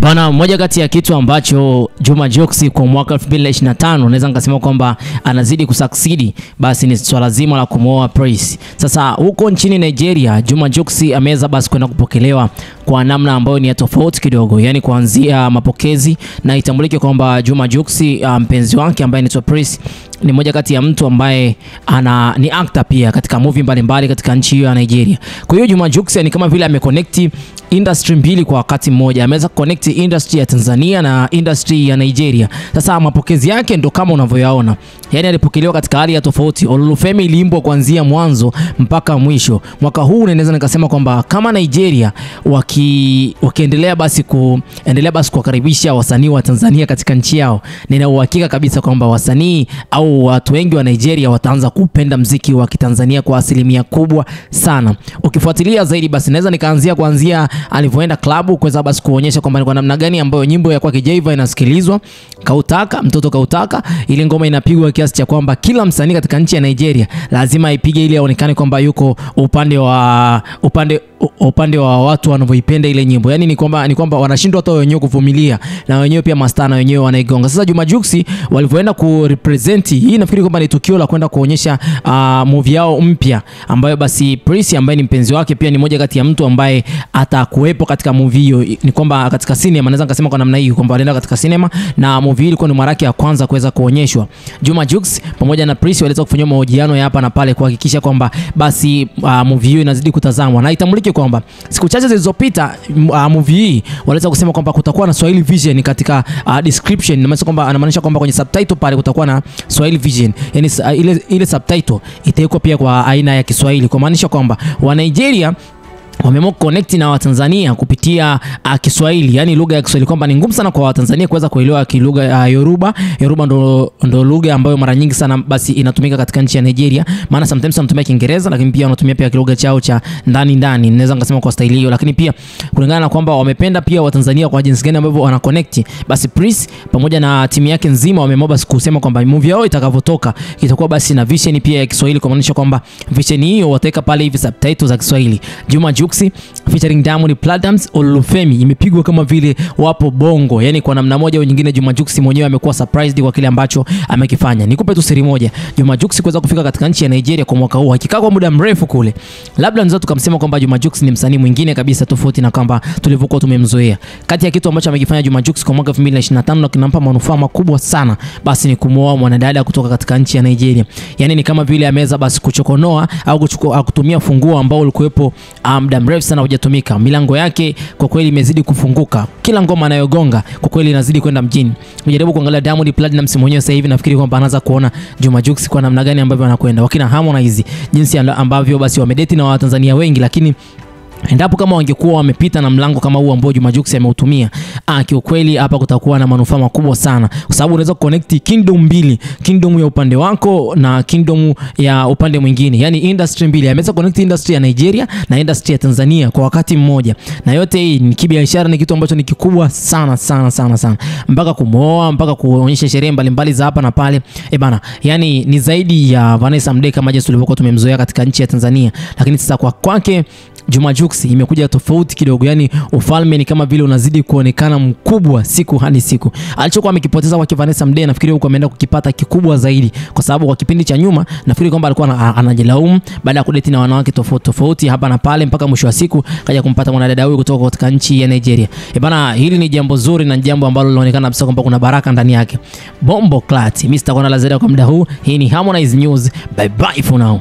Bana, moja kati ya kitu ambacho Juma Jux kwa mwaka 2025 naweza nikasema kwamba anazidi kusucceed, basi ni swala zima la kumooa Prince. Sasa huko nchini Nigeria, Juma Jux ameweza basi kwenda kupokelewa kwa namna ambayo ni tofauti kidogo, yani kuanzia mapokezi, na itambulike kwamba Juma Jux mpenzi wake ambaye ni Prince ni moja kati ya mtu ambaye ni actor pia katika movie mbalimbali katika nchi hiyo ya Nigeria. Kwa hiyo Juma Jux ni kama vile ameconnect industry mbili kwa wakati mmoja. Ameweza connect industry ya Tanzania na industry ya Nigeria. Sasa mapokezi yake ndo kama unavyoyaona. Yani alipokelewa katika hali ya tofauti. Olufemi iliimbwa kuanzia mwanzo mpaka mwisho. Mwaka huu naweza nikasema kwamba kama Nigeria wakiendelea basi kuwakaribisha wasanii wa Tanzania katika nchi yao, nina uhakika kabisa kwamba wasanii au watu wengi wa Nigeria wataanza kupenda muziki wa Kitanzania kwa asilimia kubwa sana. Ukifuatilia zaidi basi naweza nikaanzia kuanzia alivyoenda klabu kuweza basi kuonyesha kwamba ni kwa namna gani ambayo nyimbo ya kwake Jayva inasikilizwa. Kautaka mtoto kautaka, ile ngoma inapigwa kiasi cha kwamba kila msanii katika nchi ya Nigeria lazima ipige ili aonekane kwamba yuko upande wa watu wanavyoipenda ile nyimbo. Yani ni kwamba wanashindwa hata wenyewe kuvumilia, na wenyewe pia mastana wenyewe wanaigonga. Sasa Juma Jux walivyoenda ku represent hii, nafikiri kwamba ni tukio la kwenda kuonyesha movie yao mpya, ambayo basi Prince ambaye ni mpenzi wake pia ni moja kati ya mtu ambaye atakuwepo katika movie hiyo. Ni kwamba katika cinema, naweza nikasema kwa namna hiyo kwamba walienda katika cinema na movie ilikuwa ni mara yake ya kwanza kuweza kuonyeshwa. Juma Jux pamoja na Prince waliweza kufanya mahojiano ya hapa na pale kuhakikisha kwamba basi movie hiyo inazidi kutazamwa, na itambulike kwamba siku chache zilizopita movie hii waliweza kusema kwamba kutakuwa na Swahili vision katika description. Anamaanisha kwamba kwenye subtitle pale kutakuwa na Swahili vision, yani ile subtitle itakuwa pia kwa aina ya Kiswahili, kwa maanisha kwamba wa Nigeria wameamua connect na Watanzania kupitia Kiswahili, yani lugha ya Kiswahili, kwamba ni ngumu sana kwa Watanzania kuweza kuelewa lugha ya Yoruba. Yoruba ndo lugha ambayo mara nyingi sana basi inatumika katika nchi ya Nigeria, maana sometimes wanatumia Kiingereza lakini pia wanatumia pia lugha chao cha ndani, naweza ngasema kwa style hiyo. Lakini pia kulingana na kwamba wamependa pia Watanzania kwa jinsi gani ambavyo wana connect, basi Prince pamoja na timu yake nzima wameamua basi kusema kwamba movie yao itakavyotoka itakuwa basi na vision pia ya Kiswahili, kwa maanisha kwamba vision hiyo wataweka pale hivi subtitles za Kiswahili. Juma Jux featuring Diamond Platnumz, Olufemi imepigwa kama vile wapo Bongo. Yani kwa namna moja au nyingine Juma Jux mwenyewe amekuwa surprised kwa kile ambacho amekifanya. Nikupe tu siri moja, Juma Jux kuweza kufika katika nchi ya Nigeria kwa mwaka huu, hakika kwa muda mrefu kule, labda tunaweza tukamsema kwamba Juma Jux ni msanii mwingine kabisa tofauti na kwamba tulivyokuwa tumemzoea. Kati ya kitu ambacho amekifanya Juma Jux kwa mwaka 2025 na kinampa manufaa makubwa sana, basi ni kumooa mwanadada kutoka katika nchi ya Nigeria. Yani ni kama vile ameweza basi kuchokonoa au kutumia funguo ambao ulikuwepo muda mrefu sana hujatumika. Milango yake kwa kweli imezidi kufunguka. Kila ngoma anayogonga kwa kweli inazidi kwenda mjini. Mjaribu kuangalia Diamond Platnumz mwenyewe sasa hivi, nafikiri kwamba anaanza kuona Juma Jux kwa namna gani ambavyo anakwenda. Wakina Harmonize jinsi ambavyo basi wamedate na Watanzania wengi, lakini endapo kama wangekuwa wamepita na mlango kama huu ambao Juma Jux ameutumia, kiukweli hapa kutakuwa na manufaa makubwa sana, kwa sababu unaweza connect kingdom mbili, kingdom ya upande wako na kingdom ya upande mwingine, yani industry mbili. Ameweza connect industry ya Nigeria na industry ya Tanzania kwa wakati mmoja, na yote hii ni kibiashara, ni kitu ambacho ni kikubwa sana sana sana sana, mpaka kumooa, mpaka kuonyesha sherehe mbalimbali za hapa na pale. Bana, yani ni zaidi ya Vanessa Mdee kama jinsi tulivyokuwa tumemzoea katika nchi ya Tanzania, lakini sasa kwake Juma Jux imekuja tofauti kidogo. Yani ufalme ni kama vile unazidi kuonekana mkubwa siku hadi siku. Alichokuwa amekipoteza kwa Vanessa Mdee, nafikiri huko ameenda kukipata kikubwa zaidi, kwa sababu kwa kipindi cha nyuma nafikiri kwamba alikuwa anajilaumu baada ya kudate na wanawake tofauti hapa na pale, mpaka mwisho wa siku kaja kumpata mwanadada huyu kutoka katika nchi ya Nigeria. Bana, hili ni jambo zuri na jambo ambalo linaonekana kabisa kwamba kuna baraka ndani yake. Bombo Clat, Mr. Kona Lazada kwa muda huu. Hii ni Harmonize News. Bye bye for now.